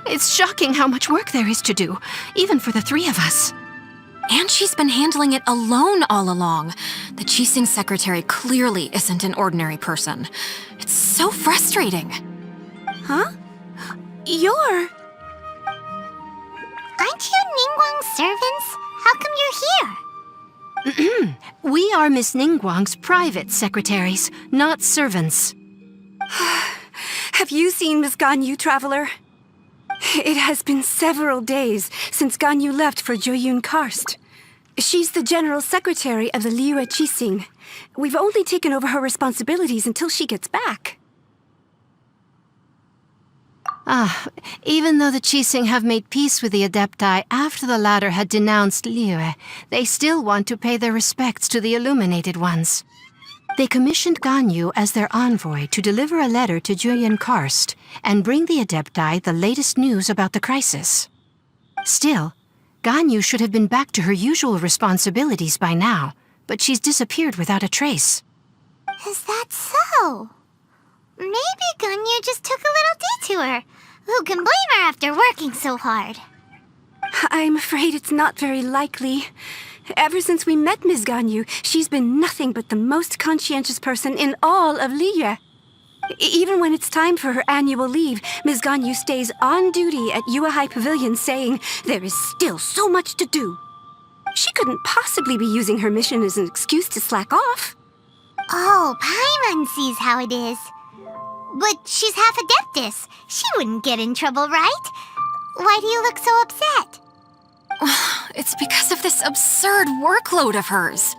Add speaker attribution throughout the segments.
Speaker 1: It's shocking how much work there is to do, even for the three of us.
Speaker 2: And she's been handling it alone all along. The Qixing secretary clearly isn't an ordinary person. It's so frustrating.
Speaker 3: Huh? You're...
Speaker 4: Aren't you Ningguang's servants? How come you're here?
Speaker 1: We are Miss Ningguang's private secretaries, not servants.
Speaker 3: Have you seen Miss Ganyu, Traveler? It has been several days since Ganyu left for Jueyun Karst. She's the general secretary of the Liyue Qixing. We've only taken over her responsibilities until she gets back.
Speaker 1: Even though the Qixing have made peace with the Adepti after the latter had denounced Liyue, they still want to pay their respects to the Illuminated Ones. They commissioned Ganyu as their envoy to deliver a letter to Jueyun Karst and bring the Adepti the latest news about the crisis. Still, Ganyu should have been back to her usual responsibilities by now, but she's disappeared without a trace.
Speaker 4: Is that so? Maybe Ganyu just took a little detour. Who can blame her after working so hard?
Speaker 3: I'm afraid it's not very likely. Ever since we met Ms. Ganyu, she's been nothing but the most conscientious person in all of Liyue. Even when it's time for her annual leave, Ms. Ganyu stays on duty at Yuehai Pavilion saying there is still so much to do. She couldn't possibly be using her mission as an excuse to slack off.
Speaker 4: Oh, Paimon sees how it is. But she's half Adeptus. She wouldn't get in trouble, right? Why do you look so upset?
Speaker 2: It's because of this absurd workload of hers.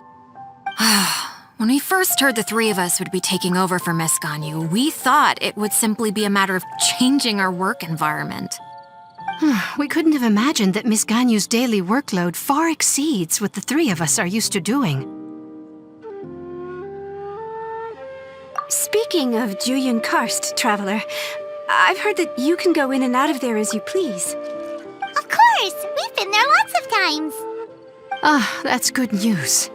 Speaker 2: When we first heard the three of us would be taking over for Miss Ganyu, we thought it would simply be a matter of changing our work environment.
Speaker 1: We couldn't have imagined that Miss Ganyu's daily workload far exceeds what the three of us are used to doing.
Speaker 3: Speaking of Jueyun Karst, Traveler, I've heard that you can go in and out of there as you please.
Speaker 4: Of course! We've been there lots of times!
Speaker 1: That's good news.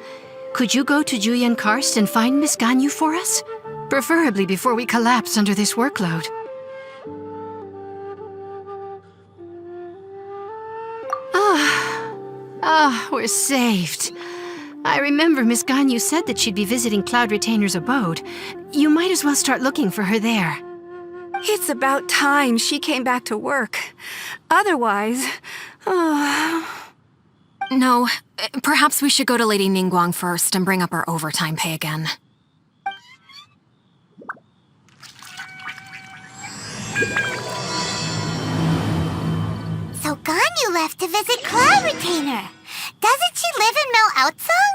Speaker 1: Could you go to Jueyun Karst and find Miss Ganyu for us? Preferably before we collapse under this workload. We're saved. I remember Miss Ganyu said that she'd be visiting Cloud Retainer's abode. You might as well start looking for her there.
Speaker 3: It's about time she came back to work. Otherwise...
Speaker 2: No, perhaps we should go to Lady Ningguang first and bring up our overtime pay again.
Speaker 4: So Ganyu left to visit Cloud Retainer. Doesn't she live in Mel Outsung?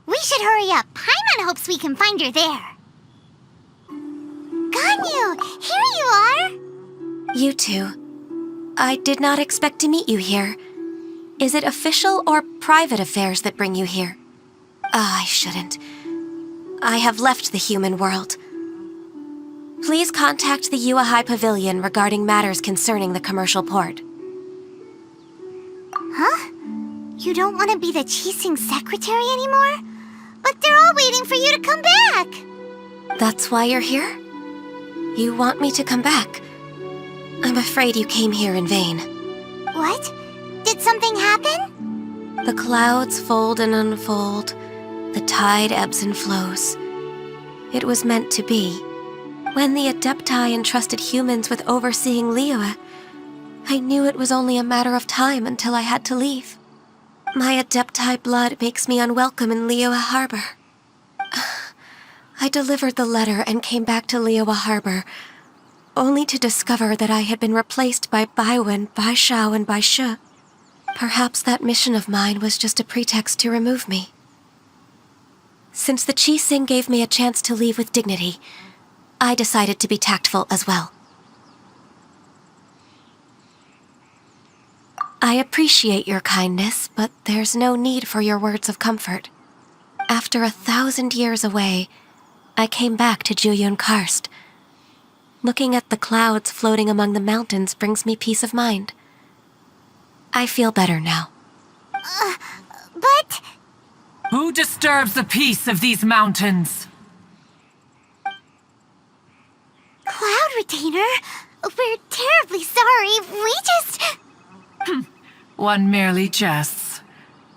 Speaker 4: We should hurry up. Paimon hopes we can find her there. Ganyu, here you are!
Speaker 5: You two. I did not expect to meet you here. Is it official or private affairs that bring you here? I shouldn't. I have left the human world. Please contact the Yuehai Pavilion regarding matters concerning the commercial port.
Speaker 4: Huh? You don't want to be the Qixing secretary anymore? But they're all waiting for you to come back!
Speaker 5: That's why you're here? You want me to come back? I'm afraid you came here in vain.
Speaker 4: What? Did something happen?
Speaker 5: The clouds fold and unfold. The tide ebbs and flows. It was meant to be. When the Adepti entrusted humans with overseeing Liyue, I knew it was only a matter of time until I had to leave. My Adepti blood makes me unwelcome in Liyue Harbor. I delivered the letter and came back to Liyue Harbor, only to discover that I had been replaced by Baiwen, Baishao, and Baishu. Perhaps that mission of mine was just a pretext to remove me. Since the Qixing gave me a chance to leave with dignity, I decided to be tactful as well. I appreciate your kindness, but there's no need for your words of comfort. After 1,000 years away, I came back to Jueyun Karst. Looking at the clouds floating among the mountains brings me peace of mind. I feel better now.
Speaker 4: But...
Speaker 6: Who disturbs the peace of these mountains?
Speaker 4: Cloud Retainer? We're terribly sorry. We just...
Speaker 6: One merely jests.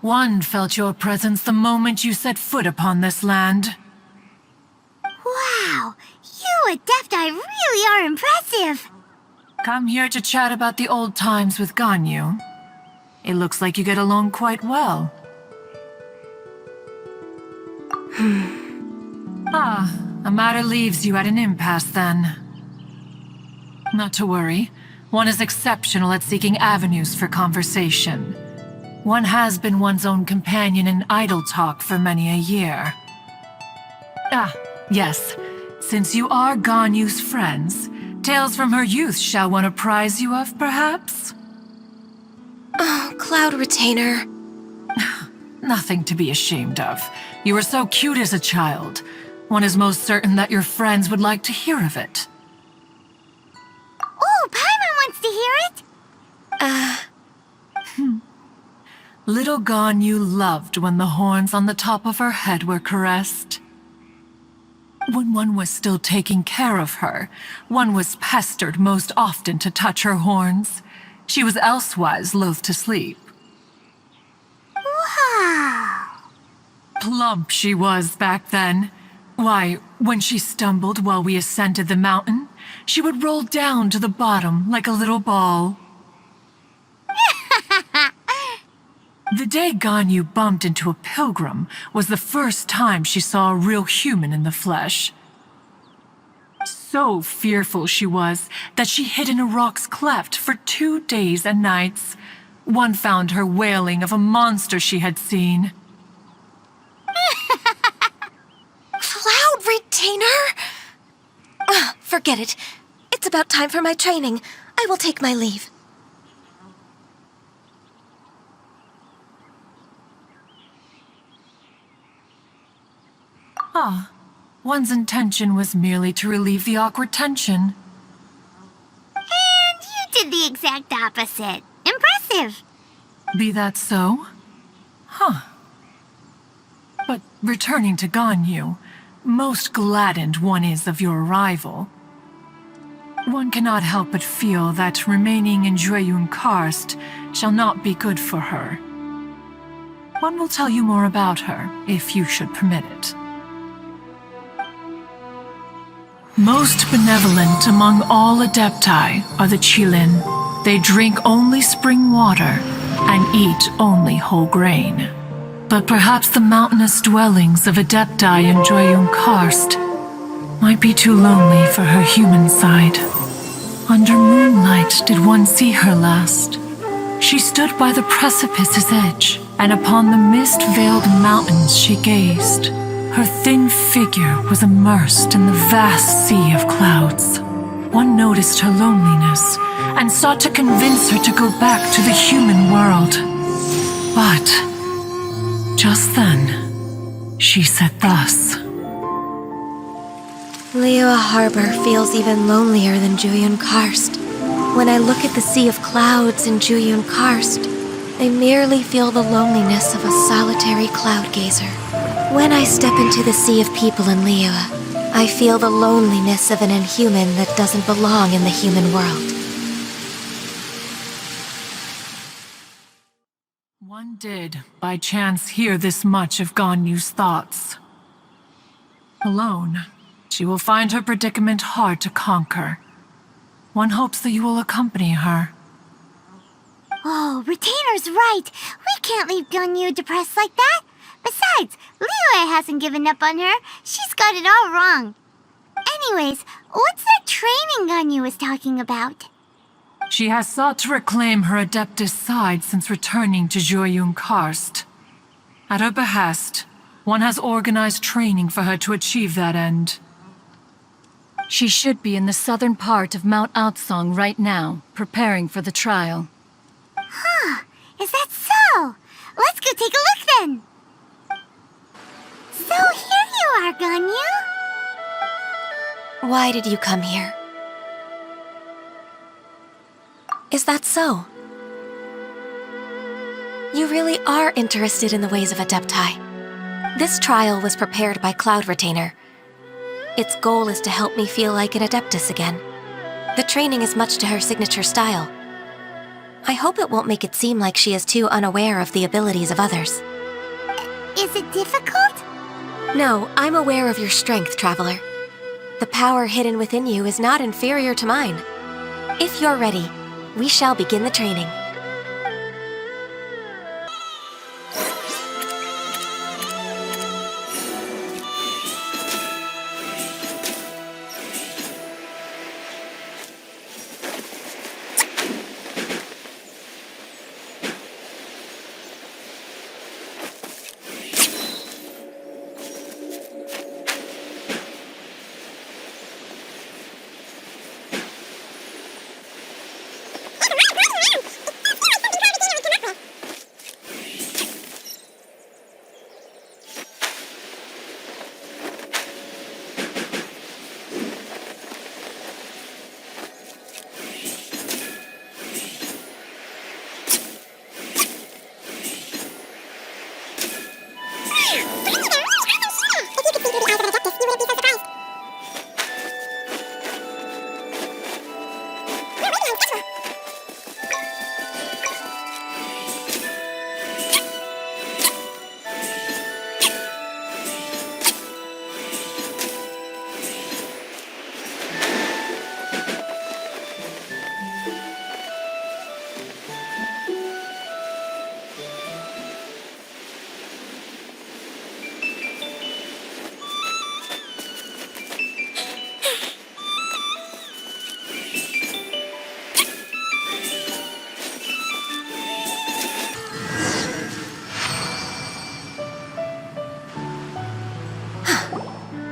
Speaker 6: One felt your presence the moment you set foot upon this land.
Speaker 4: Wow, you Adepti really are impressive.
Speaker 6: Come here to chat about the old times with Ganyu. It looks like you get along quite well. A matter leaves you at an impasse then. Not to worry. One is exceptional at seeking avenues for conversation. One has been one's own companion in idle talk for many a year. Yes. Since you are Ganyu's friends, tales from her youth shall one apprise you of, perhaps?
Speaker 5: Oh, Cloud Retainer.
Speaker 6: Nothing to be ashamed of. You were so cute as a child. One is most certain that your friends would like to hear of it.
Speaker 4: Oh, Paimon wants to hear it.
Speaker 6: Little Ganyu loved when the horns on the top of her head were caressed. When one was still taking care of her, one was pestered most often to touch her horns. She was elsewise loath to sleep.
Speaker 4: Wow.
Speaker 6: Plump she was back then. Why, when she stumbled while we ascended the mountain, she would roll down to the bottom like a little ball. The day Ganyu bumped into a pilgrim was the first time she saw a real human in the flesh. So fearful she was that she hid in a rock's cleft for 2 days and nights. One found her wailing of a monster she had seen.
Speaker 5: Cloud Retainer? Forget it. It's about time for my training. I will take my leave.
Speaker 6: One's intention was merely to relieve the awkward tension.
Speaker 4: And you did the exact opposite. Impressive.
Speaker 6: Be that so? But returning to Ganyu, most gladdened one is of your arrival. One cannot help but feel that remaining in Jueyun Karst shall not be good for her. One will tell you more about her, if you should permit it. Most benevolent among all Adepti are the Qilin. They drink only spring water and eat only whole grain. But perhaps the mountainous dwellings of Adepti in Jueyun Karst might be too lonely for her human side. Under moonlight did one see her last. She stood by the precipice's edge, and upon the mist-veiled mountains she gazed. Her thin figure was immersed in the vast sea of clouds. One noticed her loneliness and sought to convince her to go back to the human world. But just then, she said thus.
Speaker 5: Liyue Harbor feels even lonelier than Jueyun Karst. When I look at the sea of clouds in Jueyun Karst, I merely feel the loneliness of a solitary cloud gazer. When I step into the sea of people in Liyue, I feel the loneliness of an inhuman that doesn't belong in the human world.
Speaker 6: One did, by chance, hear this much of Ganyu's thoughts. Alone, she will find her predicament hard to conquer. One hopes that you will accompany her.
Speaker 4: Oh, Retainer's right. We can't leave Ganyu depressed like that. Besides, Liyue hasn't given up on her. She's got it all wrong. Anyways, what's that training Ganyu was talking about?
Speaker 6: She has sought to reclaim her Adeptus side since returning to Jueyun Karst. At her behest, one has organized training for her to achieve that end.
Speaker 7: She should be in the southern part of Mount Aotsong right now, preparing for the trial.
Speaker 4: Is that so? Let's go take a look then. So here you are, Ganyu.
Speaker 5: Why did you come here? Is that so? You really are interested in the ways of Adepti. This trial was prepared by Cloud Retainer. Its goal is to help me feel like an Adeptus again. The training is much to her signature style. I hope it won't make it seem like she is too unaware of the abilities of others.
Speaker 4: Is it difficult?
Speaker 5: No, I'm aware of your strength, Traveler. The power hidden within you is not inferior to mine. If you're ready, we shall begin the training.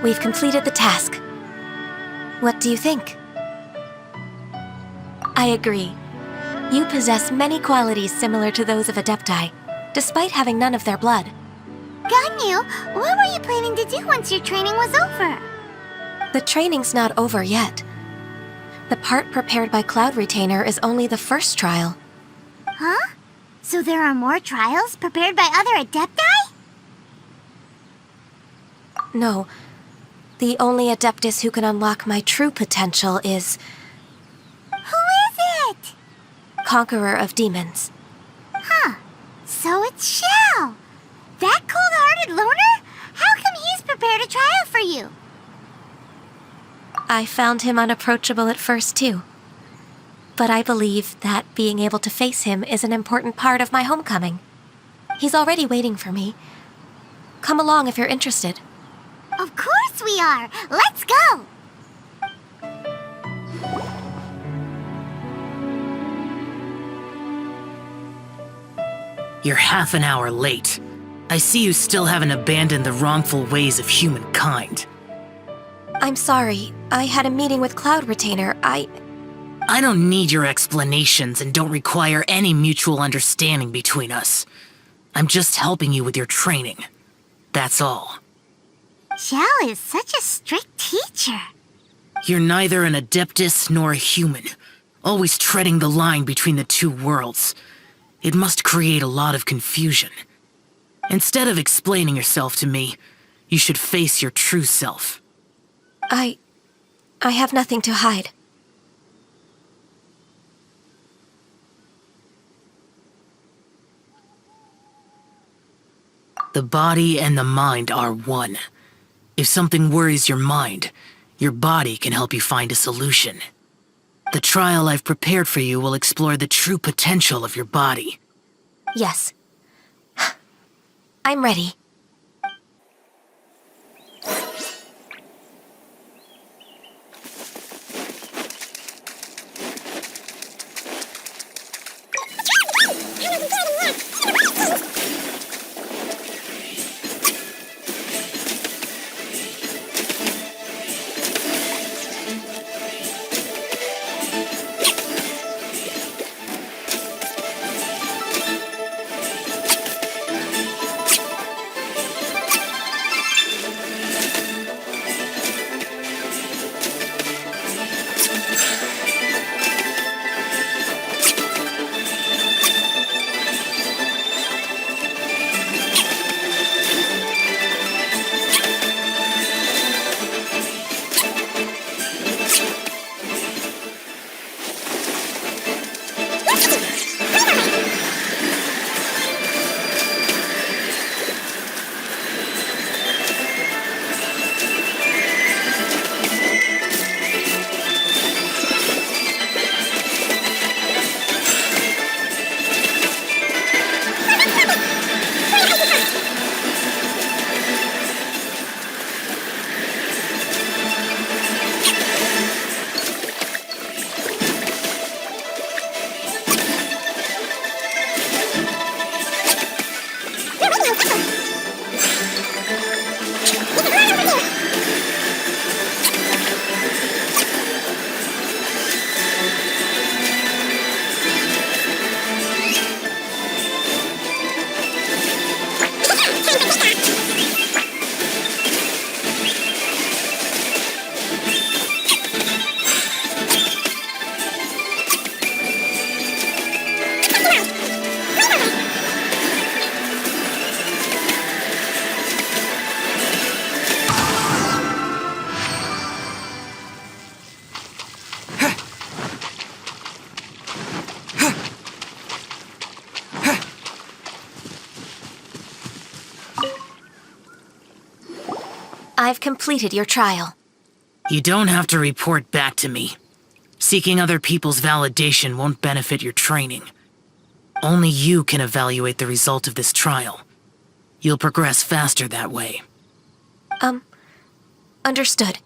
Speaker 5: We've completed the task. What do you think? I agree. You possess many qualities similar to those of Adepti, despite having none of their blood.
Speaker 4: Ganyu, what were you planning to do once your training was over?
Speaker 5: The training's not over yet. The part prepared by Cloud Retainer is only the first trial.
Speaker 4: Huh? So there are more trials prepared by other Adepti?
Speaker 5: No. The only Adeptus who can unlock my true potential is
Speaker 4: Who is it?
Speaker 5: Conqueror of Demons.
Speaker 4: Huh. So it's Shao. That cold-hearted loner? How come he's prepared a trial for you?
Speaker 5: I found him unapproachable at first, too. But I believe that being able to face him is an important part of my homecoming. He's already waiting for me. Come along if you're interested.
Speaker 4: Of course we are. Let's go.
Speaker 8: You're half an hour late. I see you still haven't abandoned the wrongful ways of humankind.
Speaker 5: I'm sorry. I had a meeting with Cloud Retainer. I
Speaker 8: don't need your explanations and don't require any mutual understanding between us. I'm just helping you with your training. That's all.
Speaker 4: Shao is such a strict teacher.
Speaker 8: You're neither an Adeptus nor a human, always treading the line between the two worlds. It must create a lot of confusion. Instead of explaining yourself to me, you should face your true self.
Speaker 5: I have nothing to hide.
Speaker 8: The body and the mind are one. If something worries your mind, your body can help you find a solution. The trial I've prepared for you will explore the true potential of your body.
Speaker 5: Yes. I'm ready. I've completed your trial.
Speaker 8: You don't have to report back to me. Seeking other people's validation won't benefit your training. Only you can evaluate the result of this trial. You'll progress faster that way.
Speaker 5: Understood.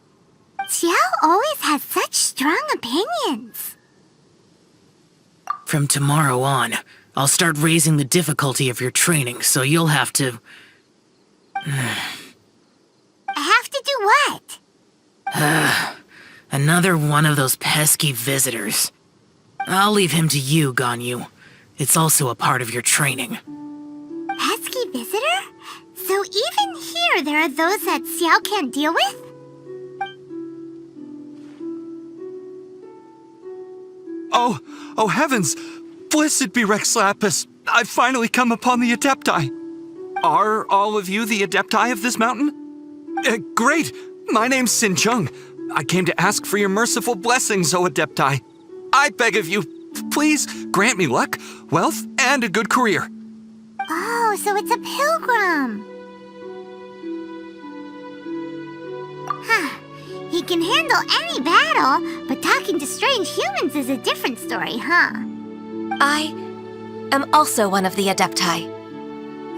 Speaker 4: Xiao always has such strong opinions.
Speaker 8: From tomorrow on, I'll start raising the difficulty of your training, so you'll have to...
Speaker 4: Have to do what?
Speaker 8: Another one of those pesky visitors. I'll leave him to you, Ganyu. It's also a part of your training.
Speaker 4: Pesky visitor? So even here there are those that Xiao can't deal with?
Speaker 9: Oh heavens! Blessed be Rex Lapis! I've finally come upon the Adepti! Are all of you the Adepti of this mountain? Great! My name's Sin Chung. I came to ask for your merciful blessings, O Adepti. I beg of you, please grant me luck, wealth, and a good career.
Speaker 4: Oh, so it's a pilgrim. Huh. He can handle any battle, but talking to strange humans is a different story, huh?
Speaker 5: I am also one of the Adepti.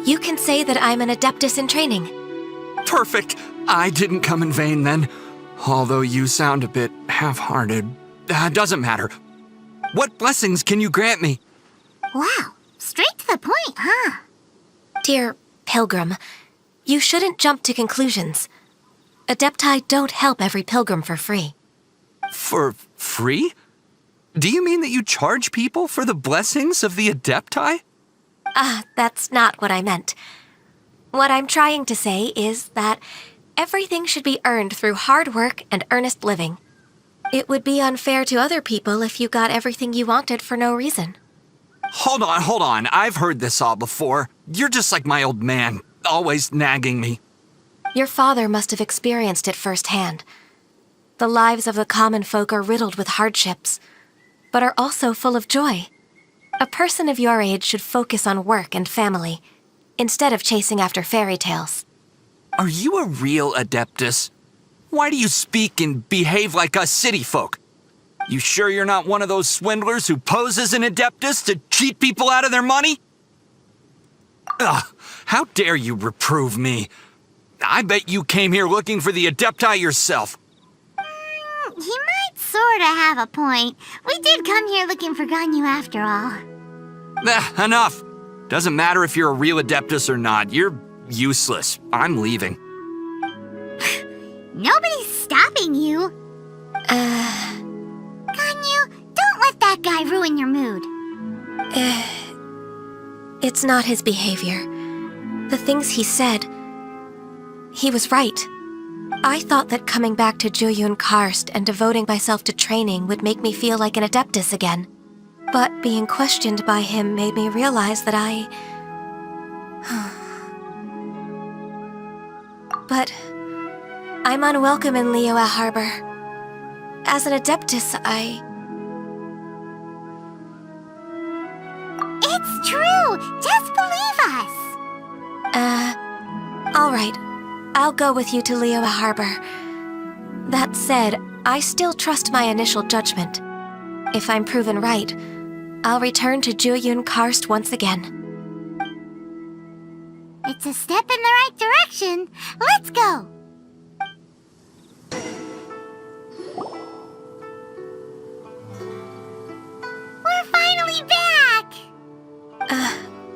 Speaker 5: You can say that I'm an Adeptus in training.
Speaker 9: Perfect! I didn't come in vain then. Although you sound a bit half-hearted. Doesn't matter. What blessings can you grant me?
Speaker 4: Wow, straight to the point, huh?
Speaker 5: Dear Pilgrim, you shouldn't jump to conclusions. Adepti don't help every pilgrim for free.
Speaker 9: For free? Do you mean that you charge people for the blessings of the Adepti?
Speaker 5: That's not what I meant. What I'm trying to say is that everything should be earned through hard work and earnest living. It would be unfair to other people if you got everything you wanted for no reason.
Speaker 9: Hold on. I've heard this all before. You're just like my old man, always nagging me.
Speaker 5: Your father must have experienced it firsthand. The lives of the common folk are riddled with hardships, but are also full of joy. A person of your age should focus on work and family, instead of chasing after fairy tales.
Speaker 9: Are you a real Adeptus? Why do you speak and behave like us city folk? You sure you're not one of those swindlers who pose as an Adeptus to cheat people out of their money? Ugh, how dare you reprove me? I bet you came here looking for the Adepti yourself.
Speaker 4: He might sorta have a point. We did come here looking for Ganyu after all.
Speaker 9: Enough. Doesn't matter if you're a real Adeptus or not. You're useless. I'm leaving.
Speaker 4: Nobody's stopping you. Ganyu, don't let that guy ruin your mood.
Speaker 5: It's not his behavior. The things he said, he was right. I thought that coming back to Jueyun Karst and devoting myself to training would make me feel like an Adeptus again. But being questioned by him made me realize that But I'm unwelcome in Liyue Harbor. As an Adeptus,
Speaker 4: It's true! Just believe us!
Speaker 5: All right. I'll go with you to Liyue Harbor. That said, I still trust my initial judgment. If I'm proven right, I'll return to Jueyun Karst once again.
Speaker 4: It's a step in the right direction. Let's go! We're finally back!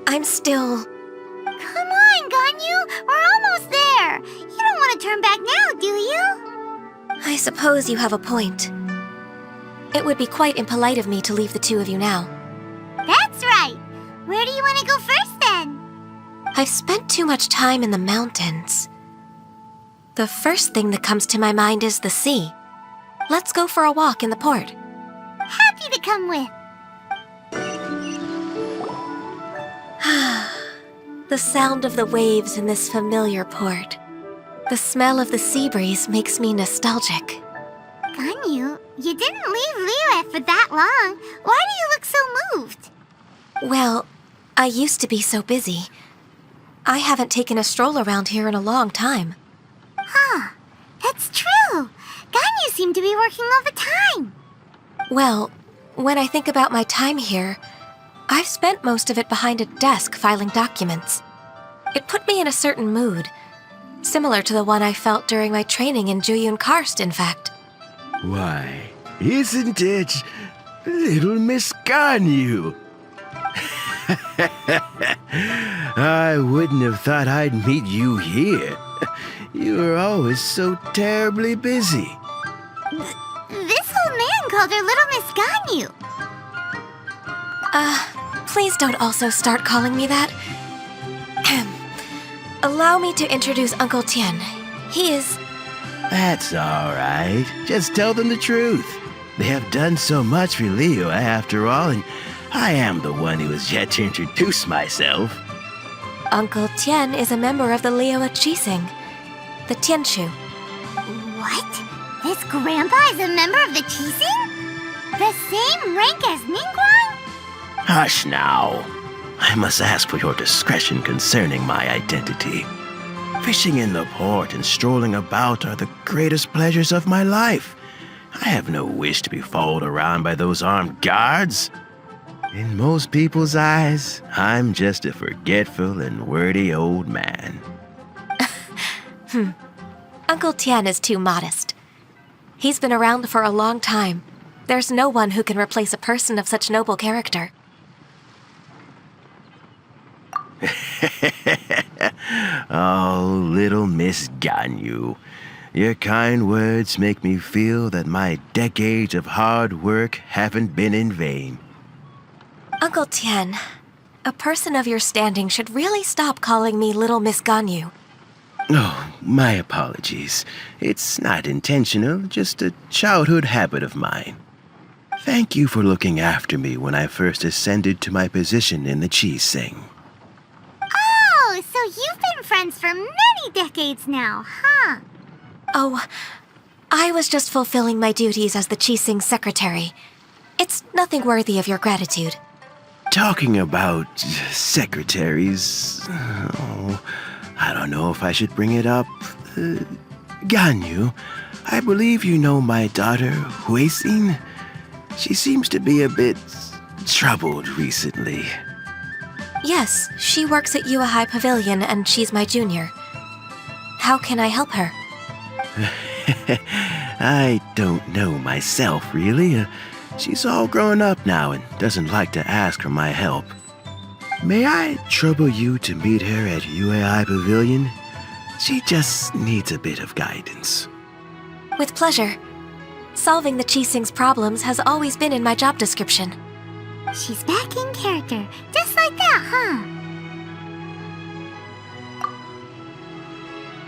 Speaker 5: I'm still...
Speaker 4: Come on, Ganyu! We're almost there! You don't want to turn back now, do you?
Speaker 5: I suppose you have a point. It would be quite impolite of me to leave the two of you now.
Speaker 4: That's right! Where do you want to go first, then?
Speaker 5: I've spent too much time in the mountains. The first thing that comes to my mind is the sea. Let's go for a walk in the port.
Speaker 4: Happy to come with.
Speaker 5: The sound of the waves in this familiar port. The smell of the sea breeze makes me nostalgic.
Speaker 4: Ganyu, you didn't leave Liyue for that long. Why do you look so moved?
Speaker 5: Well, I used to be so busy. I haven't taken a stroll around here in a long time.
Speaker 4: Huh. seem to be working all the time.
Speaker 5: Well, when I think about my time here, I've spent most of it behind a desk filing documents. It put me in a certain mood, similar to the one I felt during my training in Juyun Karst, in fact.
Speaker 10: Why, isn't it little Miss Ganyu? I wouldn't have thought I'd meet you here. You were always so terribly busy.
Speaker 4: This old man called her Little Miss Ganyu.
Speaker 5: Please don't also start calling me that. Allow me to introduce Uncle Tien. He is...
Speaker 10: That's all right. Just tell them the truth. They have done so much for Leo after all, and I am the one who has yet to introduce myself.
Speaker 5: Uncle Tien is a member of the Liyue Qixing, the Tianshu.
Speaker 4: What? This grandpa is a member of the Qixing? The same rank as Ningguang?
Speaker 10: Hush now. I must ask for your discretion concerning my identity. Fishing in the port and strolling about are the greatest pleasures of my life. I have no wish to be followed around by those armed guards. In most people's eyes, I'm just a forgetful and wordy old man.
Speaker 5: Uncle Tien is too modest. He's been around for a long time. There's no one who can replace a person of such noble character.
Speaker 10: Oh, little Miss Ganyu. Your kind words make me feel that my decades of hard work haven't been in vain.
Speaker 5: Uncle Tien, a person of your standing should really stop calling me Little Miss Ganyu.
Speaker 10: Oh, my apologies. It's not intentional, just a childhood habit of mine. Thank you for looking after me when I first ascended to my position in the Qixing.
Speaker 4: Oh, so you've been friends for many decades now, huh?
Speaker 5: Oh, I was just fulfilling my duties as the Qixing secretary. It's nothing worthy of your gratitude.
Speaker 10: Talking about secretaries... Oh, I don't know if I should bring it up. Ganyu, I believe you know my daughter, Huixin. She seems to be a bit troubled recently.
Speaker 5: Yes, she works at Yua High Pavilion and she's my junior. How can I help her?
Speaker 10: I don't know myself, really. She's all grown up now and doesn't like to ask for my help. May I trouble you to meet her at Yua High Pavilion? She just needs a bit of guidance.
Speaker 5: With pleasure. Solving the Qixing's problems has always been in my job description.
Speaker 4: She's back in character, just like that, huh?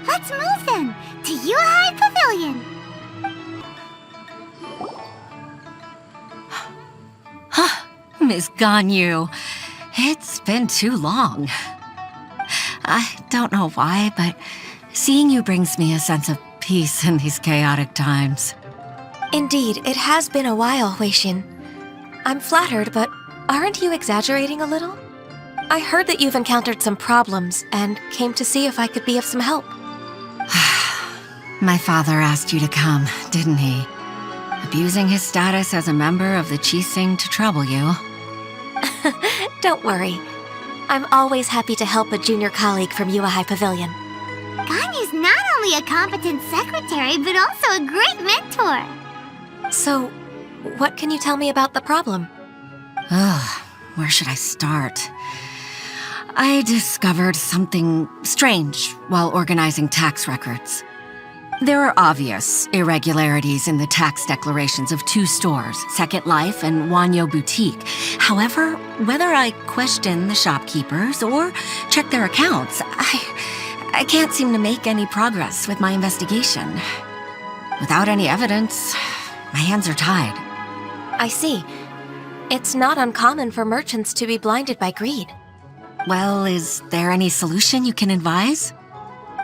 Speaker 4: Let's move then, to Yua High Pavilion.
Speaker 11: Miss Ganyu, it's been too long. I don't know why, but seeing you brings me a sense of peace in these chaotic times.
Speaker 5: Indeed, it has been a while, Huixin. I'm flattered, but aren't you exaggerating a little? I heard that you've encountered some problems and came to see if I could be of some help.
Speaker 11: My father asked you to come, didn't he? Abusing his status as a member of the Qixing to trouble you.
Speaker 5: Don't worry. I'm always happy to help a junior colleague from Yua High Pavilion.
Speaker 4: Ganyu's not only a competent secretary, but also a great mentor.
Speaker 5: So, what can you tell me about the problem?
Speaker 11: Where should I start? I discovered something strange while organizing tax records. There are obvious irregularities in the tax declarations of two stores, Second Life and Wanyo Boutique. However, whether I question the shopkeepers or check their accounts, I can't seem to make any progress with my investigation. Without any evidence, my hands are tied.
Speaker 5: I see. It's not uncommon for merchants to be blinded by greed.
Speaker 11: Well, is there any solution you can advise?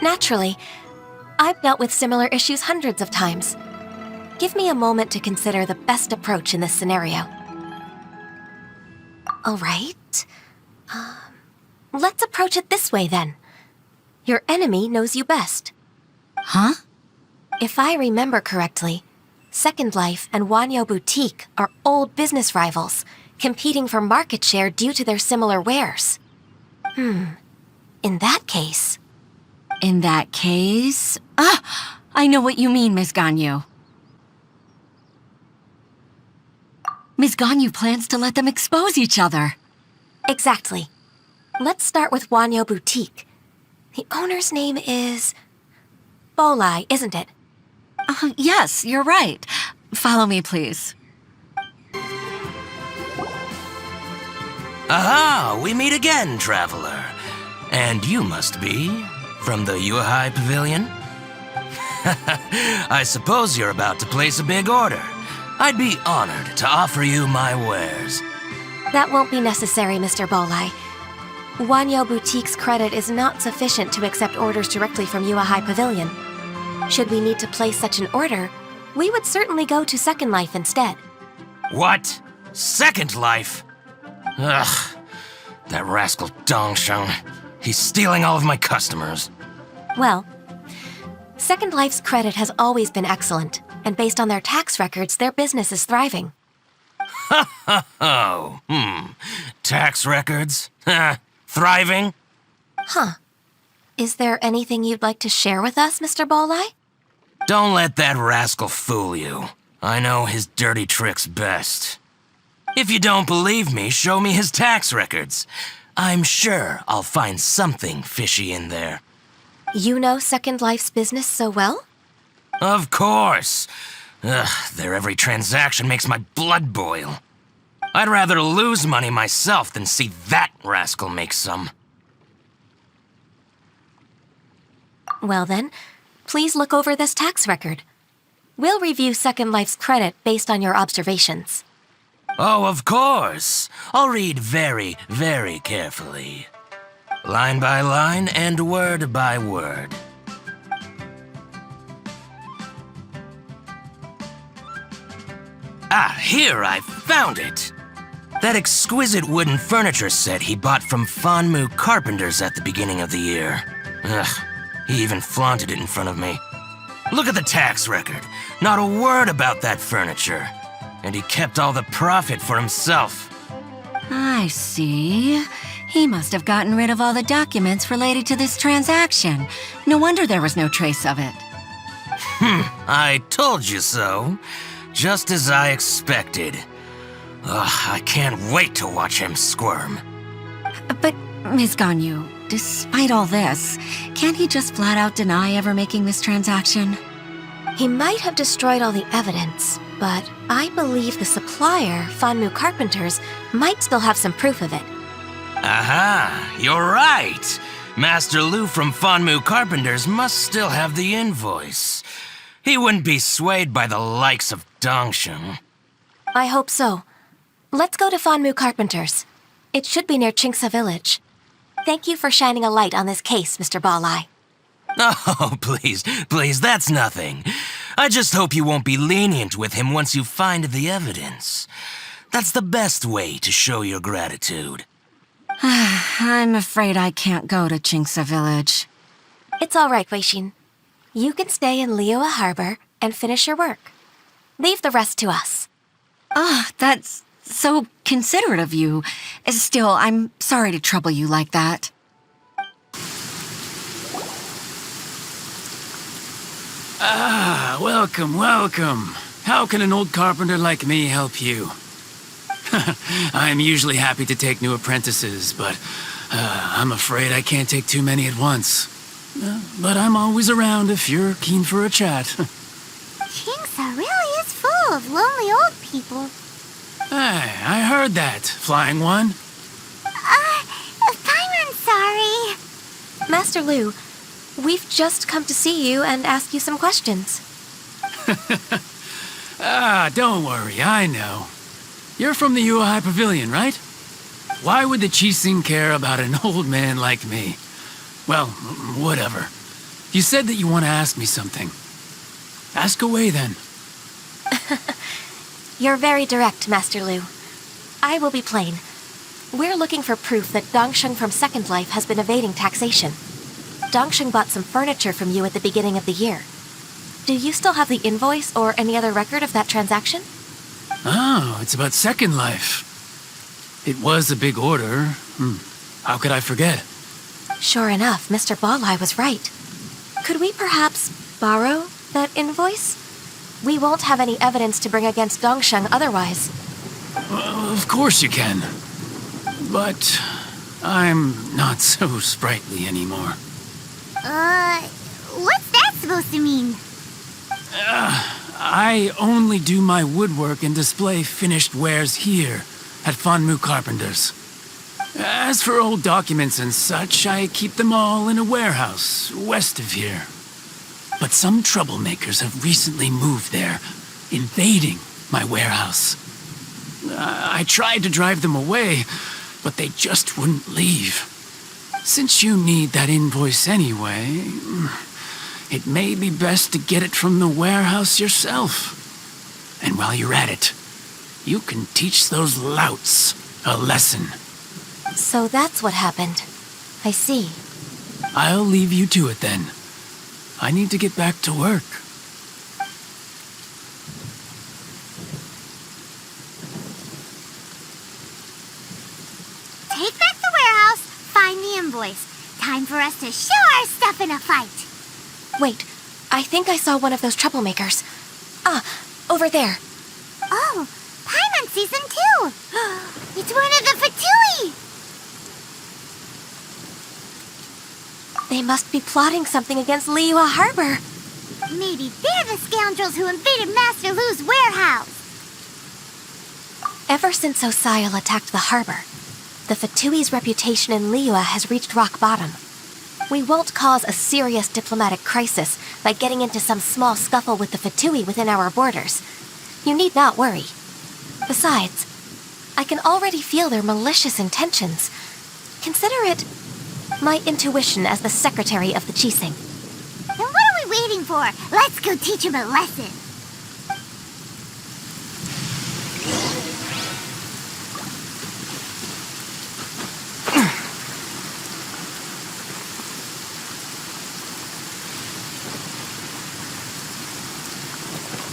Speaker 5: Naturally. I've dealt with similar issues hundreds of times. Give me a moment to consider the best approach in this scenario. All right. Let's approach it this way, then. Your enemy knows you best.
Speaker 11: Huh?
Speaker 5: If I remember correctly, Second Life and Wanyo Boutique are old business rivals, competing for market share due to their similar wares. In that case...
Speaker 11: In that case... I know what you mean, Miss Ganyu. Miss Ganyu plans to let them expose each other.
Speaker 5: Exactly. Let's start with Wanyo Boutique. The owner's name is... Bolai, isn't it?
Speaker 11: Yes, you're right. Follow me, please.
Speaker 12: Aha! We meet again, traveler. And you must be from the Yuhai Pavilion? I suppose you're about to place a big order. I'd be honored to offer you my wares.
Speaker 5: That won't be necessary, Mr. Bolai. Wanyo Boutique's credit is not sufficient to accept orders directly from Yuhai Pavilion. Should we need to place such an order, we would certainly go to Second Life instead.
Speaker 12: What? Second Life? Ugh. That rascal Dongsheng. He's stealing all of my customers.
Speaker 5: Well, Second Life's credit has always been excellent, and based on their tax records, their business is thriving.
Speaker 12: Tax records? Thriving?
Speaker 5: Huh. Is there anything you'd like to share with us, Mr. Bolai?
Speaker 12: Don't let that rascal fool you. I know his dirty tricks best. If you don't believe me, show me his tax records. I'm sure I'll find something fishy in there.
Speaker 5: You know Second Life's business so well?
Speaker 12: Of course. Their every transaction makes my blood boil. I'd rather lose money myself than see that rascal make some.
Speaker 5: Well then, please look over this tax record. We'll review Second Life's credit based on your observations.
Speaker 12: Oh, of course. I'll read very, very carefully. Line by line and word by word. Ah, here, I found it. That exquisite wooden furniture set he bought from Fanmu Carpenters at the beginning of the year. Ugh, he even flaunted it in front of me. Look at the tax record. Not a word about that furniture. And he kept all the profit for himself.
Speaker 11: I see. He must have gotten rid of all the documents related to this transaction. No wonder there was no trace of it.
Speaker 12: I told you so. Just as I expected. Ugh, I can't wait to watch him squirm.
Speaker 11: But, Ms. Ganyu, despite all this, can't he just flat out deny ever making this transaction?
Speaker 5: He might have destroyed all the evidence, but I believe the supplier, Fanmu Carpenters, might still have some proof of it.
Speaker 12: Aha, you're right. Master Lu from Fanmu Carpenters must still have the invoice. He wouldn't be swayed by the likes of Dongsheng.
Speaker 5: I hope so. Let's go to Fanmu Carpenters. It should be near Chingsa Village. Thank you for shining a light on this case, Mr. Bolai.
Speaker 12: Oh, please, that's nothing. I just hope you won't be lenient with him once you find the evidence. That's the best way to show your gratitude.
Speaker 11: I'm afraid I can't go to Chingsa Village.
Speaker 5: It's all right, Weishin. You can stay in Liyue Harbor and finish your work. Leave the rest to us.
Speaker 11: That's so considerate of you. Still, I'm sorry to trouble you like that.
Speaker 13: Welcome, welcome. How can an old carpenter like me help you? I'm usually happy to take new apprentices, but I'm afraid I can't take too many at once. But I'm always around if you're keen for a chat.
Speaker 4: Chingsa really is full of lonely old people.
Speaker 13: Hey, I heard that, Flying One.
Speaker 4: I'm sorry.
Speaker 5: Master Lu, we've just come to see you and ask you some questions.
Speaker 13: Don't worry, I know. You're from the Yuhai Pavilion, right? Why would the Qixing care about an old man like me? Well, whatever. You said that you want to ask me something. Ask away, then.
Speaker 5: You're very direct, Master Lu. I will be plain. We're looking for proof that Dongsheng from Second Life has been evading taxation. Dongsheng bought some furniture from you at the beginning of the year. do you still have the invoice or any other record of that transaction?
Speaker 13: Oh, it's about Second Life. It was a big order. How could I forget?
Speaker 5: Sure enough, Mr. Balleye was right. Could we perhaps borrow that invoice? We won't have any evidence to bring against Dongsheng otherwise.
Speaker 13: Of course you can. But I'm not so sprightly anymore.
Speaker 4: What's that supposed to mean?
Speaker 13: I only do my woodwork and display finished wares here at Fanmu Carpenter's. As for old documents and such, I keep them all in a warehouse west of here. But some troublemakers have recently moved there, invading my warehouse. I tried to drive them away, but they just wouldn't leave. Since you need that invoice anyway, it may be best to get it from the warehouse yourself. And while you're at it, you can teach those louts a lesson.
Speaker 5: So that's what happened. I see.
Speaker 13: I'll leave you to it then. I need to get back to work.
Speaker 4: Take back the warehouse, find the invoice. Time for us to show our stuff in a fight.
Speaker 5: Wait, I think I saw one of those troublemakers. Ah, over there.
Speaker 4: Oh, Paimon sees them too. It's one of the Fatui.
Speaker 5: They must be plotting something against Liyue Harbor.
Speaker 4: Maybe they're the scoundrels who invaded Master Lu's warehouse.
Speaker 5: Ever since Osial attacked the harbor, the Fatui's reputation in Liyue has reached rock bottom. We won't cause a serious diplomatic crisis by getting into some small scuffle with the Fatui within our borders. You need not worry. Besides, I can already feel their malicious intentions. Consider it my intuition as the secretary of the Qixing.
Speaker 4: Then what are we waiting for? Let's go teach him a lesson.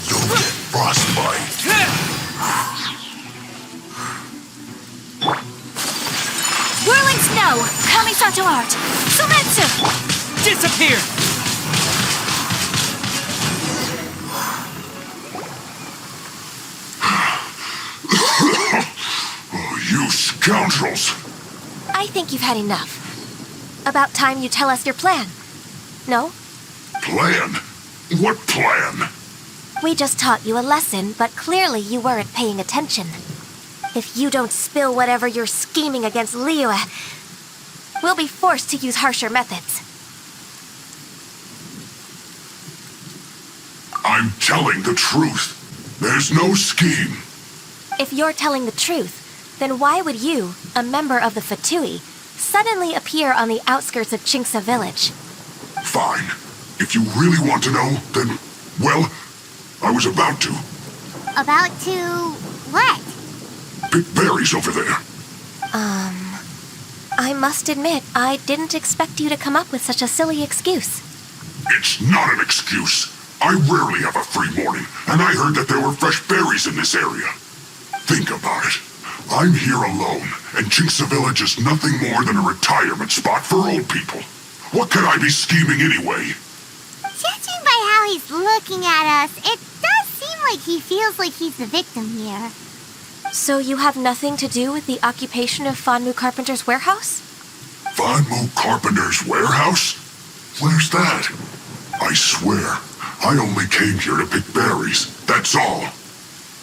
Speaker 14: You'll get frostbite.
Speaker 2: Whirling snow! Kamisato art! Sumetsu!
Speaker 8: Disappear!
Speaker 14: Oh, you scoundrels!
Speaker 5: I think you've had enough. About time you tell us your plan. No?
Speaker 14: Plan? What plan?
Speaker 5: We just taught you a lesson, but clearly you weren't paying attention. If you don't spill whatever you're scheming against Liyue, we'll be forced to use harsher methods.
Speaker 14: I'm telling the truth. There's no scheme.
Speaker 5: If you're telling the truth, then why would you, a member of the Fatui, suddenly appear on the outskirts of Qingsa village?
Speaker 14: Fine. If you really want to know, then, well, I was about to.
Speaker 4: About to what?
Speaker 14: Pick berries over there.
Speaker 5: I must admit, I didn't expect you to come up with such a silly excuse.
Speaker 14: It's not an excuse. I rarely have a free morning, and I heard that there were fresh berries in this area. Think about it. I'm here alone, and Qingsa Village is nothing more than a retirement spot for old people. What could I be scheming anyway?
Speaker 4: Judging by how he's looking at us, it does seem like he feels like he's the victim here.
Speaker 5: So you have nothing to do with the occupation of Fanmu Carpenter's warehouse?
Speaker 14: Fanmu Carpenter's warehouse? Where's that? I swear, I only came here to pick berries, that's all.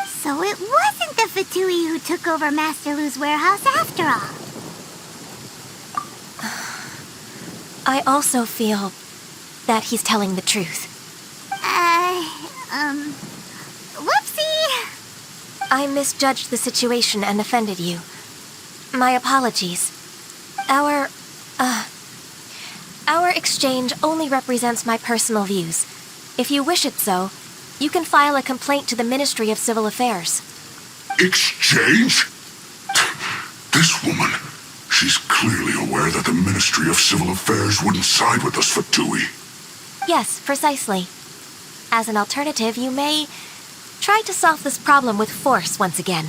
Speaker 4: So it wasn't the Fatui who took over Master Lu's warehouse after all.
Speaker 5: I also feel that he's telling the truth.
Speaker 4: Whoopsie!
Speaker 5: I misjudged the situation and offended you. My apologies. Our exchange only represents my personal views. If you wish it so, you can file a complaint to the Ministry of Civil Affairs.
Speaker 14: Exchange? This woman, she's clearly aware that the Ministry of Civil Affairs wouldn't side with us Fatui.
Speaker 5: Yes, precisely. As an alternative, you may try to solve this problem with force once again.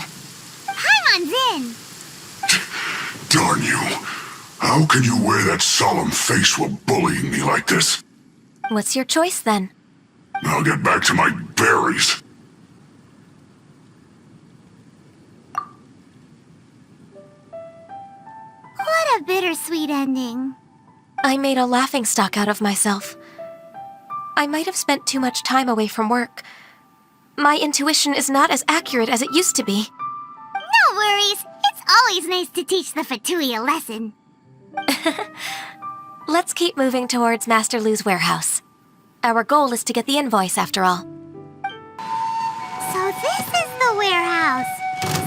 Speaker 4: Paimon's in!
Speaker 14: Darn you. How can you wear that solemn face while bullying me like this?
Speaker 5: What's your choice then?
Speaker 14: I'll get back to my berries.
Speaker 4: What a bittersweet ending.
Speaker 5: I made a laughingstock out of myself. I might have spent too much time away from work. My intuition is not as accurate as it used to be.
Speaker 4: No worries. It's always nice to teach the Fatui a lesson.
Speaker 5: Let's keep moving towards Master Lu's warehouse. Our goal is to get the invoice, after all.
Speaker 4: So this is the warehouse.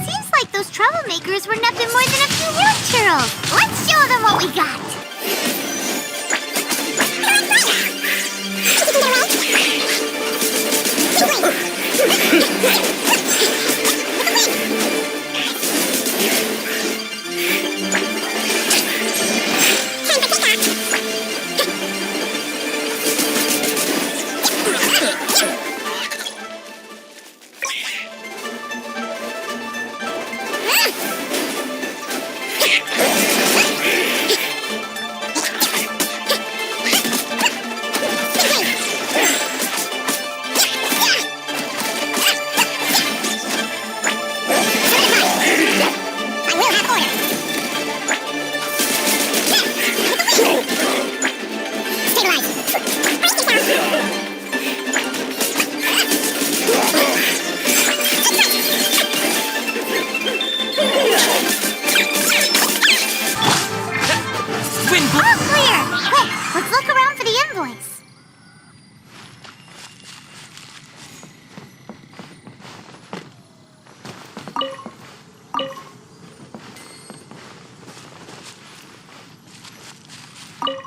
Speaker 4: Seems like those troublemakers were nothing more than a few road churls. Let's show them what we got.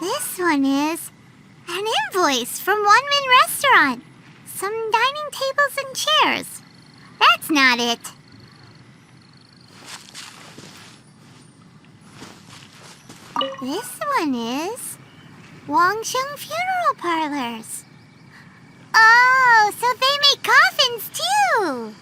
Speaker 4: This one is an invoice from One Min Restaurant. Some dining tables and chairs. That's not it. This one is Wangsheng Funeral Parlors. Oh, so they make coffins too.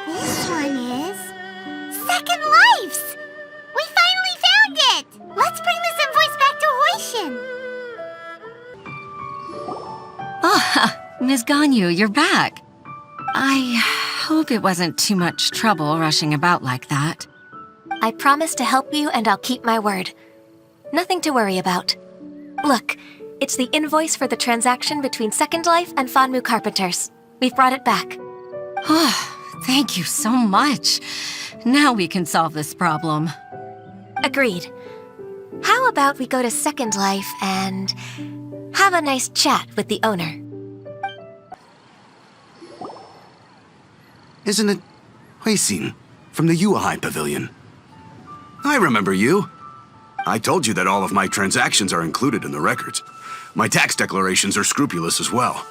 Speaker 4: This one is Second Lives. We finally found it. Let's bring this invoice back to Hoishin.
Speaker 11: Ah, Ms. Ganyu, you're back. I hope it wasn't too much trouble rushing about like that.
Speaker 5: I promise to help you, and I'll keep my word. Nothing to worry about. Look, it's the invoice for the transaction between Second Life and Fanmu Carpenters. We've brought it back.
Speaker 11: Oh, thank you so much. Now we can solve this problem.
Speaker 5: Agreed. How about we go to Second Life and have a nice chat with the owner?
Speaker 15: Isn't it Huixin from the Yuehai Pavilion? I remember you. I told you that all of my transactions are included in the records. My tax declarations are scrupulous as well.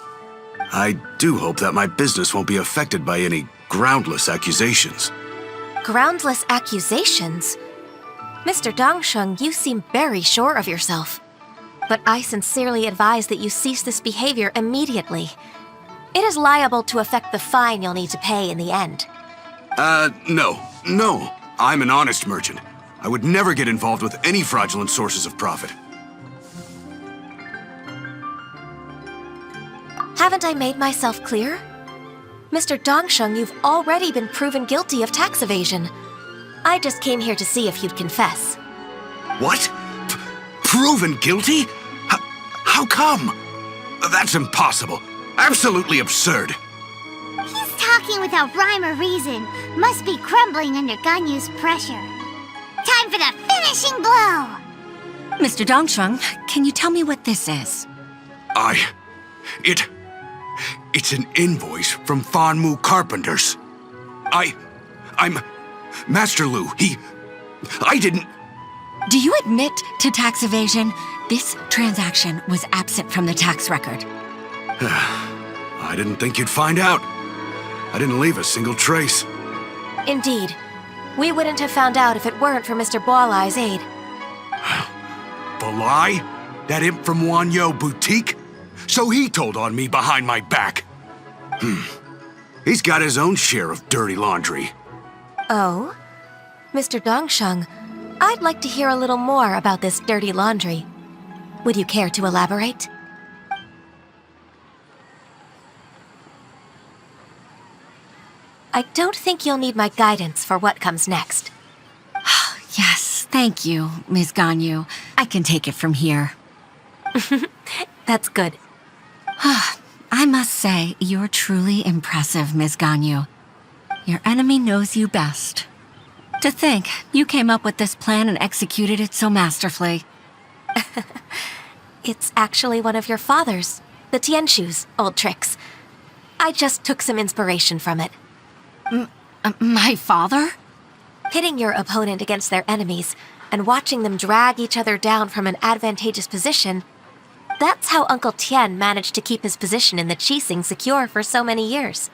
Speaker 15: I do hope that my business won't be affected by any groundless accusations.
Speaker 5: Groundless accusations? Mr. Dongsheng, you seem very sure of yourself. But I sincerely advise that you cease this behavior immediately. It is liable to affect the fine you'll need to pay in the end.
Speaker 15: No. I'm an honest merchant. I would never get involved with any fraudulent sources of profit.
Speaker 5: Haven't I made myself clear? Mr. Dongsheng, you've already been proven guilty of tax evasion. I just came here to see if you'd confess.
Speaker 15: What? Proven guilty? How come? That's impossible. Absolutely absurd.
Speaker 4: He's talking without rhyme or reason. Must be crumbling under Ganyu's pressure. Time for the finishing blow!
Speaker 11: Mr. Dongsheng, can you tell me what this is?
Speaker 15: It's an invoice from Fanmu Carpenters. I'm... Master Lu, I didn't...
Speaker 11: Do you admit to tax evasion? This transaction was absent from the tax record.
Speaker 15: I didn't think you'd find out. I didn't leave a single trace.
Speaker 5: Indeed. We wouldn't have found out if it weren't for Mr. Boalai's aid.
Speaker 15: Balai? That imp from Wanyo Boutique? So he told on me behind my back. He's got his own share of dirty laundry.
Speaker 5: Oh? Mr. Dongsheng, I'd like to hear a little more about this dirty laundry. Would you care to elaborate? I don't think you'll need my guidance for what comes next.
Speaker 11: Yes, thank you, Ms. Ganyu. I can take it from here.
Speaker 5: That's good.
Speaker 11: I must say, you're truly impressive, Ms. Ganyu. Your enemy knows you best. To think, you came up with this plan and executed it so masterfully.
Speaker 5: It's actually one of your father's, the Tianshu's, old tricks. I just took some inspiration from it.
Speaker 11: My father?
Speaker 5: Pitting your opponent against their enemies and watching them drag each other down from an advantageous position, that's how Uncle Tian managed to keep his position in the Qixing secure for so many years.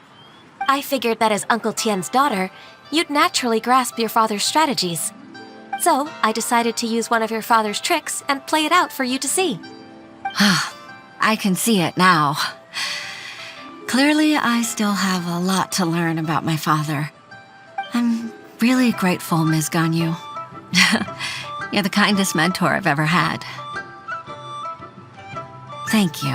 Speaker 5: I figured that as Uncle Tian's daughter, you'd naturally grasp your father's strategies. So I decided to use one of your father's tricks and play it out for you to see.
Speaker 11: I can see it now. Clearly, I still have a lot to learn about my father. I'm really grateful, Ms. Ganyu. You're the kindest mentor I've ever had. Thank you.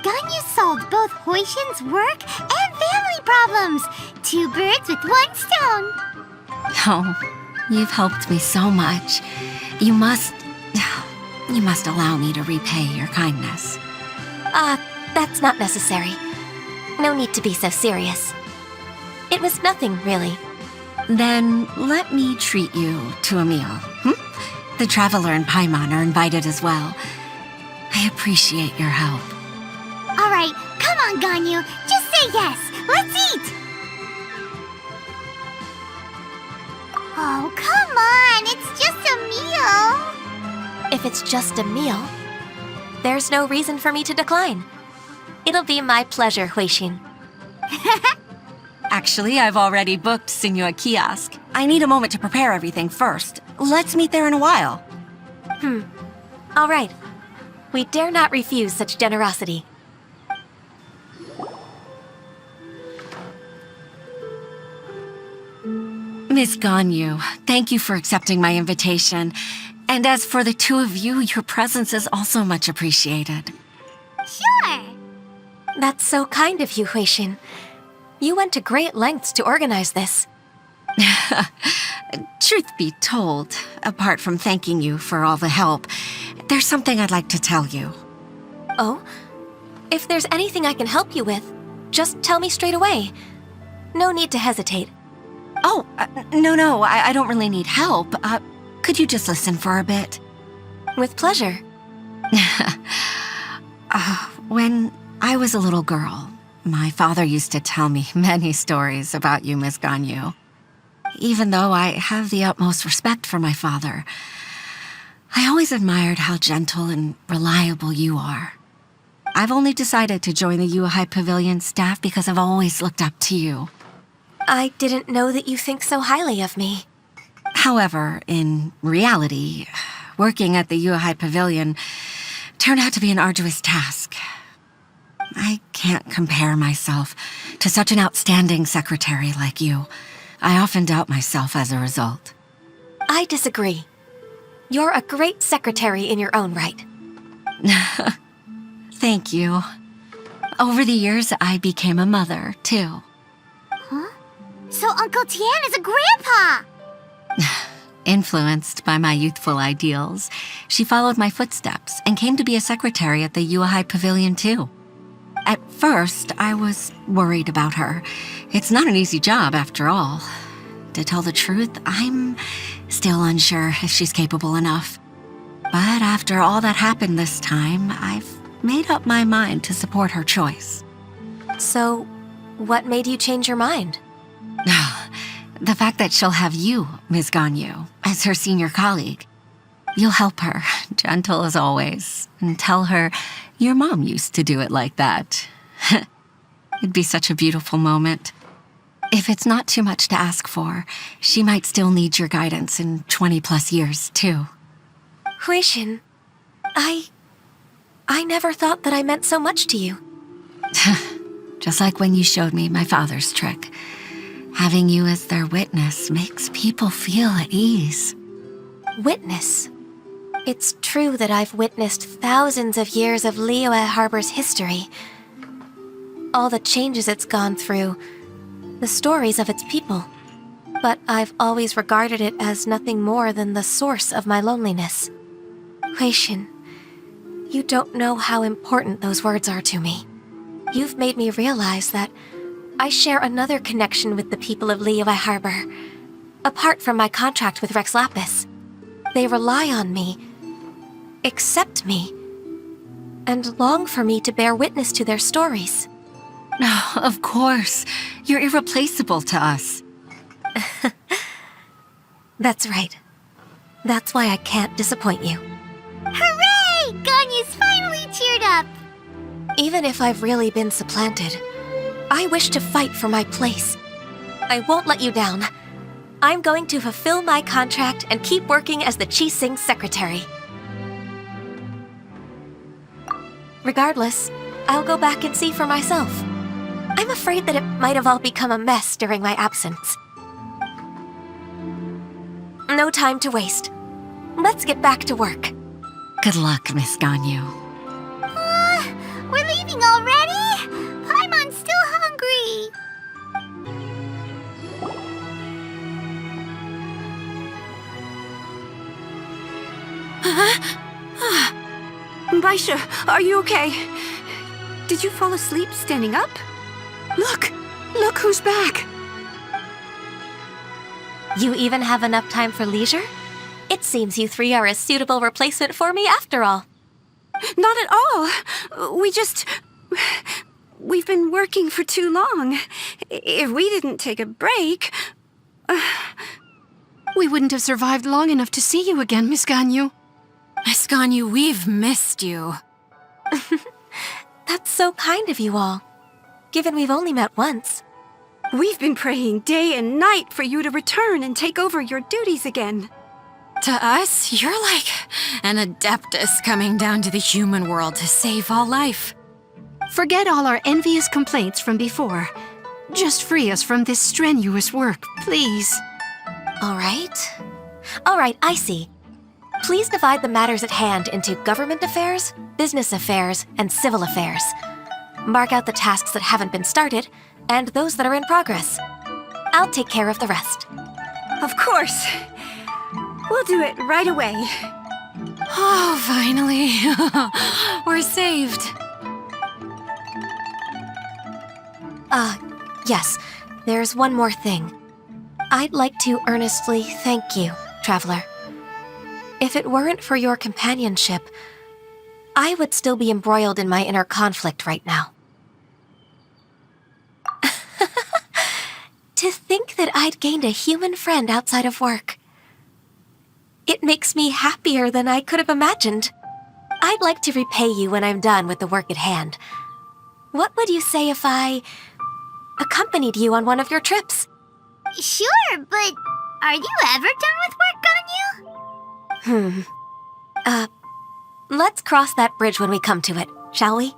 Speaker 4: Ganyu solved both Huixin's work and family problems. 2 birds with 1 stone.
Speaker 11: Oh, you've helped me so much. You must allow me to repay your kindness.
Speaker 5: That's not necessary. No need to be so serious. It was nothing, really.
Speaker 11: Then let me treat you to a meal. The Traveler and Paimon are invited as well. I appreciate your help.
Speaker 4: All right, come on, Ganyu. Just say yes. Let's eat. Oh, come on. It's just a meal.
Speaker 5: If it's just a meal, there's no reason for me to decline. It'll be my pleasure, Huixin.
Speaker 11: Actually, I've already booked Senua Kiosk. I need a moment to prepare everything first. Let's meet there in a while.
Speaker 5: All right. We dare not refuse such generosity.
Speaker 11: Miss Ganyu, thank you for accepting my invitation. And as for the 2 of you, your presence is also much appreciated.
Speaker 4: Sure.
Speaker 5: That's so kind of you, Huixin. You went to great lengths to organize this.
Speaker 11: Truth be told, apart from thanking you for all the help, there's something I'd like to tell you.
Speaker 5: Oh? If there's anything I can help you with, just tell me straight away. No need to hesitate.
Speaker 11: Oh, no, I don't really need help. Could you just listen for a bit?
Speaker 5: With pleasure.
Speaker 11: When I was a little girl, my father used to tell me many stories about you, Miss Ganyu. Even though I have the utmost respect for my father, I always admired how gentle and reliable you are. I've only decided to join the Yuhai Pavilion staff because I've always looked up to you.
Speaker 5: I didn't know that you think so highly of me.
Speaker 11: However, in reality, working at the Yuhai Pavilion turned out to be an arduous task. I can't compare myself to such an outstanding secretary like you. I often doubt myself as a result.
Speaker 5: I disagree. You're a great secretary in your own right.
Speaker 11: Thank you. Over the years, I became a mother, too.
Speaker 4: Huh? So Uncle Tian is a grandpa!
Speaker 11: Influenced by my youthful ideals, she followed my footsteps and came to be a secretary at the Yuhai Pavilion, too. At first, I was worried about her. It's not an easy job, after all. To tell the truth, I'm still unsure if she's capable enough. But after all that happened this time, I've made up my mind to support her choice.
Speaker 5: So, what made you change your mind?
Speaker 11: The fact that she'll have you, Ms. Ganyu, as her senior colleague. You'll help her, gentle as always, and tell her your mom used to do it like that. It'd be such a beautiful moment. If it's not too much to ask for, she might still need your guidance in 20+ years, too.
Speaker 5: Huixin, I never thought that I meant so much to you.
Speaker 11: Just like when you showed me my father's trick. Having you as their witness makes people feel at ease.
Speaker 5: Witness? It's true that I've witnessed thousands of years of Liyue Harbor's history. All the changes it's gone through, the stories of its people. But I've always regarded it as nothing more than the source of my loneliness. Huixin, you don't know how important those words are to me. You've made me realize that I share another connection with the people of Liyue Harbor. Apart from my contract with Rex Lapis, they rely on me, accept me, and long for me to bear witness to their stories.
Speaker 11: Oh, of course. You're irreplaceable to us.
Speaker 5: That's right. That's why I can't disappoint you.
Speaker 4: Hooray! Ganyu's finally cheered up!
Speaker 5: Even if I've really been supplanted, I wish to fight for my place. I won't let you down. I'm going to fulfill my contract and keep working as the Qixing's secretary. Regardless, I'll go back and see for myself. I'm afraid that it might have all become a mess during my absence. No time to waste. Let's get back to work.
Speaker 11: Good luck, Miss Ganyu.
Speaker 4: We're leaving already? Paimon's still hungry.
Speaker 3: Baisha, are you okay? Did you fall asleep standing up? Look! Look who's back!
Speaker 5: You even have enough time for leisure? It seems you three are a suitable replacement for me after all.
Speaker 3: Not at all. We've been working for too long. If we didn't take a break...
Speaker 1: We wouldn't have survived long enough to see you again, Miss Ganyu.
Speaker 2: Miss Ganyu, we've missed you.
Speaker 5: That's so kind of you all, given we've only met once.
Speaker 3: We've been praying day and night for you to return and take over your duties again.
Speaker 2: To us, you're like an adeptus coming down to the human world to save all life.
Speaker 1: Forget all our envious complaints from before. Just free us from this strenuous work, please.
Speaker 5: All right, I see. Please divide the matters at hand into government affairs, business affairs, and civil affairs. Mark out the tasks that haven't been started, and those that are in progress. I'll take care of the rest.
Speaker 3: Of course. We'll do it right away.
Speaker 2: Oh, finally. We're saved.
Speaker 5: Yes, there's one more thing. I'd like to earnestly thank you, Traveler. If it weren't for your companionship, I would still be embroiled in my inner conflict right now. To think that I'd gained a human friend outside of work. It makes me happier than I could have imagined. I'd like to repay you when I'm done with the work at hand. What would you say if I accompanied you on one of your trips?
Speaker 4: Sure, but are you ever done with work, Ganyu?
Speaker 5: Let's cross that bridge when we come to it, shall we?